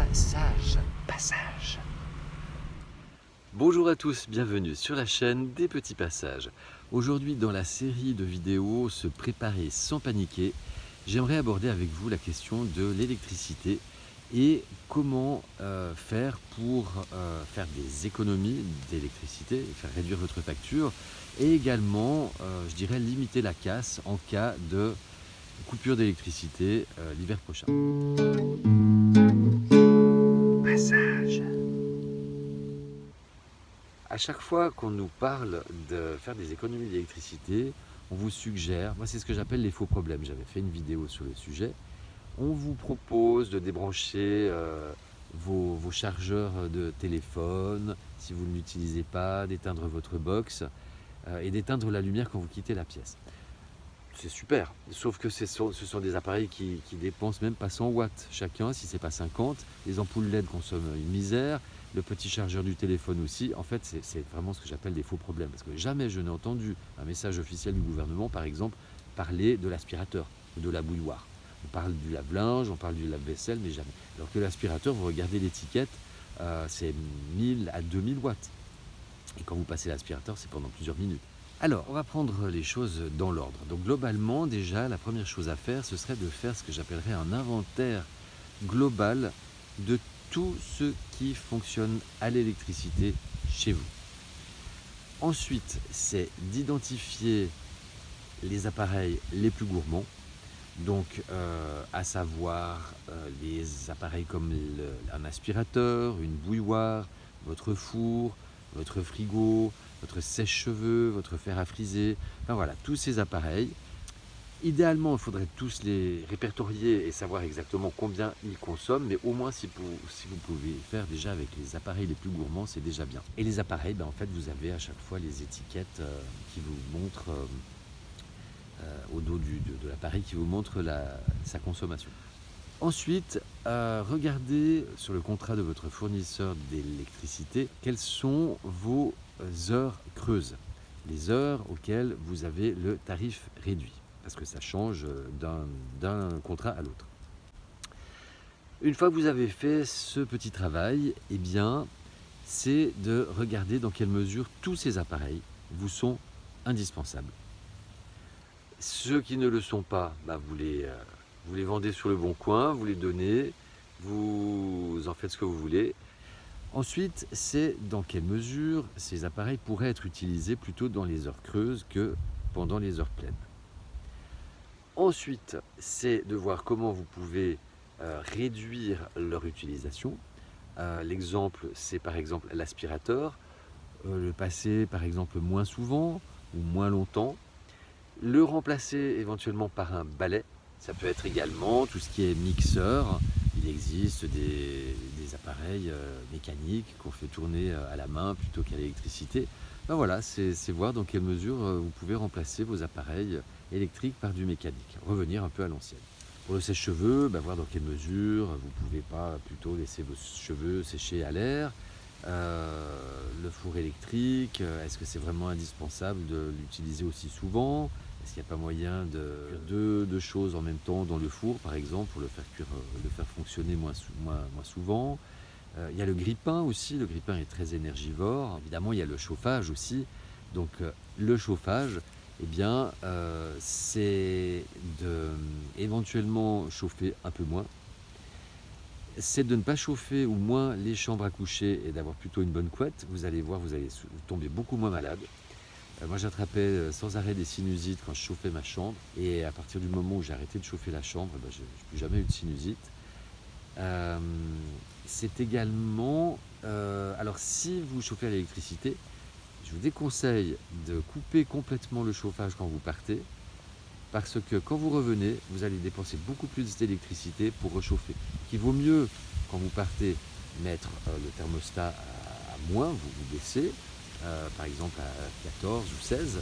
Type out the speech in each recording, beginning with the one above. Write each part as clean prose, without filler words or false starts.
Passage. Bonjour à tous, bienvenue sur la chaîne des petits passages. Aujourd'hui, dans la série de vidéos Se préparer sans paniquer, j'aimerais aborder avec vous la question de l'électricité et comment faire pour faire des économies d'électricité, faire réduire votre facture et également, je dirais, limiter la casse en cas de coupure d'électricité l'hiver prochain. Passage. À chaque fois qu'on nous parle de faire des économies d'électricité, on vous suggère, moi c'est ce que j'appelle les faux problèmes, j'avais fait une vidéo sur le sujet, on vous propose de débrancher vos chargeurs de téléphone, si vous ne l'utilisez pas, d'éteindre votre box et d'éteindre la lumière quand vous quittez la pièce. C'est super, sauf que ce sont des appareils qui dépensent même pas 100 watts chacun, si c'est pas 50. Les ampoules LED consomment une misère, le petit chargeur du téléphone aussi. En fait, c'est vraiment ce que j'appelle des faux problèmes. Parce que jamais je n'ai entendu un message officiel du gouvernement, par exemple, parler de l'aspirateur ou de la bouilloire. On parle du lave-linge, on parle du lave-vaisselle, mais jamais. Alors que l'aspirateur, vous regardez l'étiquette, c'est 1000 à 2000 watts. Et quand vous passez l'aspirateur, c'est pendant plusieurs minutes. Alors, on va prendre les choses dans l'ordre. Donc globalement, déjà, la première chose à faire, ce serait de faire ce que j'appellerais un inventaire global de tout ce qui fonctionne à l'électricité chez vous. Ensuite, c'est d'identifier les appareils les plus gourmands, donc à savoir les appareils comme un aspirateur, une bouilloire, votre four, votre frigo, votre sèche-cheveux, votre fer à friser, enfin voilà, tous ces appareils. Idéalement, il faudrait tous les répertorier et savoir exactement combien ils consomment, mais au moins si vous pouvez faire déjà avec les appareils les plus gourmands, c'est déjà bien. Et les appareils, en fait, vous avez à chaque fois les étiquettes qui vous montrent au dos de l'appareil qui vous montre sa consommation. Ensuite, regardez sur le contrat de votre fournisseur d'électricité quelles sont vos heures creuses, les heures auxquelles vous avez le tarif réduit, parce que ça change d'un contrat à l'autre. Une fois que vous avez fait ce petit travail, eh bien, c'est de regarder dans quelle mesure tous ces appareils vous sont indispensables. Ceux qui ne le sont pas, vous les vendez sur le bon coin, vous les donnez, vous en faites ce que vous voulez. Ensuite, c'est dans quelle mesure ces appareils pourraient être utilisés plutôt dans les heures creuses que pendant les heures pleines. Ensuite, c'est de voir comment vous pouvez réduire leur utilisation. L'exemple, c'est par exemple l'aspirateur, le passer par exemple moins souvent ou moins longtemps. Le remplacer éventuellement par un balai, ça peut être également tout ce qui est mixeur. Il existe des appareils mécaniques qu'on fait tourner à la main plutôt qu'à l'électricité. Voilà, c'est voir dans quelle mesure vous pouvez remplacer vos appareils électriques par du mécanique, revenir un peu à l'ancienne. Pour le sèche-cheveux, voir dans quelle mesure vous ne pouvez pas plutôt laisser vos cheveux sécher à l'air. Le four électrique, est-ce que c'est vraiment indispensable de l'utiliser aussi souvent? Est-ce qu'il n'y a pas moyen de cuire deux choses en même temps dans le four, par exemple, pour le faire fonctionner moins souvent? Il y a le grille-pain aussi, le grille-pain est très énergivore. Évidemment, il y a le chauffage aussi. Donc le chauffage, c'est éventuellement chauffer un peu moins. C'est de ne pas chauffer ou moins les chambres à coucher et d'avoir plutôt une bonne couette. Vous allez voir, vous allez tomber beaucoup moins malade. Moi, j'attrapais sans arrêt des sinusites quand je chauffais ma chambre. Et à partir du moment où j'ai arrêté de chauffer la chambre, je n'ai plus jamais eu de sinusite. C'est également... alors, si vous chauffez à l'électricité, je vous déconseille de couper complètement le chauffage quand vous partez. Parce que quand vous revenez, vous allez dépenser beaucoup plus d'électricité pour réchauffer. Il vaut mieux, quand vous partez, mettre le thermostat à moins, vous baissez, par exemple à 14 ou 16,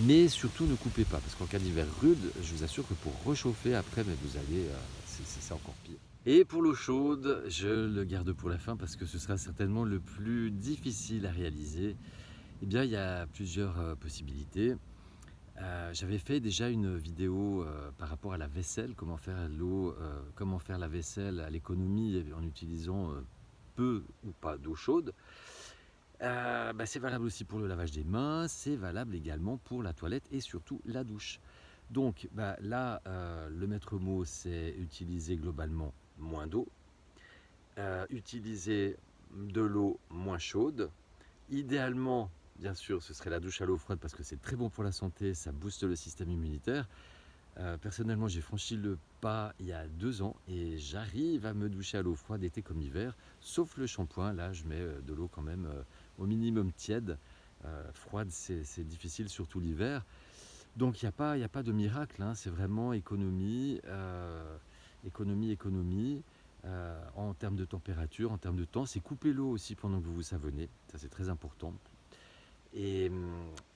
mais surtout ne coupez pas, parce qu'en cas d'hiver rude, je vous assure que pour réchauffer après, vous allez, c'est encore pire. Et pour l'eau chaude, je le garde pour la fin parce que ce sera certainement le plus difficile à réaliser. Il y a plusieurs possibilités. J'avais fait déjà une vidéo par rapport à la vaisselle, comment faire l'eau, comment faire la vaisselle à l'économie en utilisant peu ou pas d'eau chaude. C'est valable aussi pour le lavage des mains, c'est valable également pour la toilette et surtout la douche. Donc là, le maître mot, c'est utiliser globalement moins d'eau, utiliser de l'eau moins chaude. Idéalement, bien sûr, ce serait la douche à l'eau froide parce que c'est très bon pour la santé, ça booste le système immunitaire. Personnellement, j'ai franchi le pas il y a 2 ans et j'arrive à me doucher à l'eau froide été comme hiver, sauf le shampoing. Là, je mets de l'eau quand même au minimum tiède. Froide, c'est difficile, surtout l'hiver. Donc, il y a pas de miracle, hein, c'est vraiment économie, économie. En termes de température, en termes de temps, c'est couper l'eau aussi pendant que vous vous savonnez. Ça, c'est très important. Et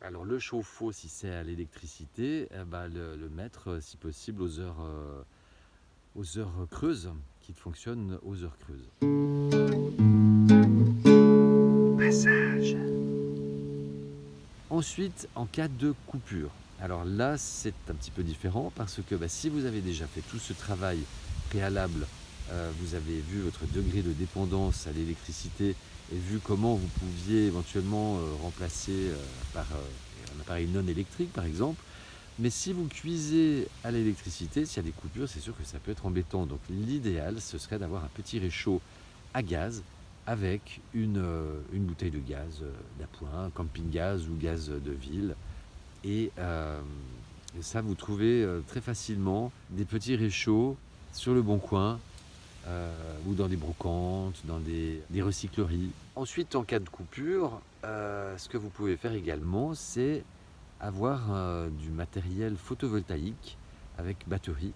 alors le chauffe-eau, si c'est à l'électricité, le mettre si possible aux heures creuses, qu'il fonctionne aux heures creuses. Passage. Ensuite, en cas de coupure. Alors là, c'est un petit peu différent parce que si vous avez déjà fait tout ce travail préalable, vous avez vu votre degré de dépendance à l'électricité et vu comment vous pouviez éventuellement remplacer par un appareil non électrique par exemple. Mais si vous cuisez à l'électricité, s'il y a des coupures, c'est sûr que ça peut être embêtant. Donc l'idéal, ce serait d'avoir un petit réchaud à gaz avec une bouteille de gaz d'appoint, camping-gaz ou gaz de ville. Et ça, vous trouvez très facilement des petits réchauds sur le Bon Coin ou dans des brocantes, dans des recycleries. Ensuite, en cas de coupure, ce que vous pouvez faire également, c'est avoir du matériel photovoltaïque avec batterie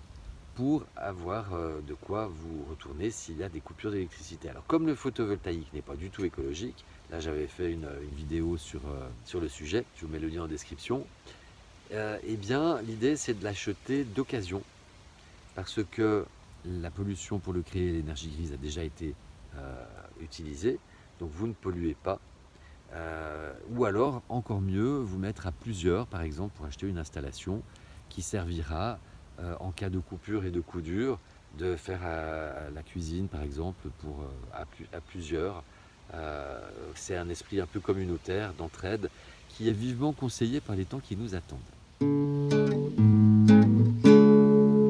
pour avoir de quoi vous retourner s'il y a des coupures d'électricité. Alors comme le photovoltaïque n'est pas du tout écologique, là j'avais fait une vidéo sur le sujet, je vous mets le lien en description, eh bien l'idée c'est de l'acheter d'occasion parce que la pollution pour le créer, l'énergie grise a déjà été utilisée, donc vous ne polluez pas. Ou alors, encore mieux, vous mettre à plusieurs, par exemple, pour acheter une installation qui servira, en cas de coupure et de coup dur, de faire la cuisine, par exemple, à plusieurs. C'est un esprit un peu communautaire, d'entraide, qui est vivement conseillé par les temps qui nous attendent.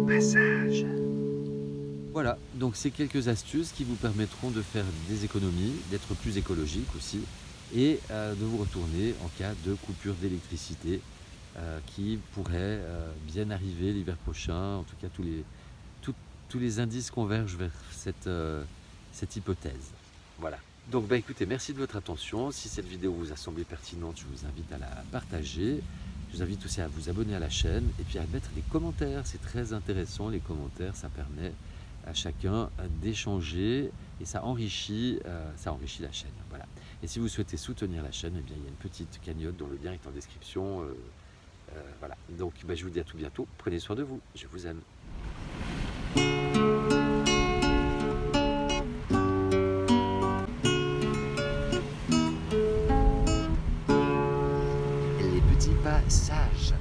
Passage. Voilà, donc c'est quelques astuces qui vous permettront de faire des économies, d'être plus écologique aussi, et de vous retourner en cas de coupure d'électricité qui pourrait bien arriver l'hiver prochain. En tout cas, tous les indices convergent vers cette hypothèse. Voilà. Donc écoutez, merci de votre attention. Si cette vidéo vous a semblé pertinente, je vous invite à la partager. Je vous invite aussi à vous abonner à la chaîne et puis à mettre des commentaires. C'est très intéressant, les commentaires, ça permet à chacun d'échanger et ça enrichit la chaîne. Voilà. Et si vous souhaitez soutenir la chaîne, eh bien, il y a une petite cagnotte dont le lien est en description. Voilà. Donc je vous dis à tout bientôt. Prenez soin de vous. Je vous aime. Les petits passages.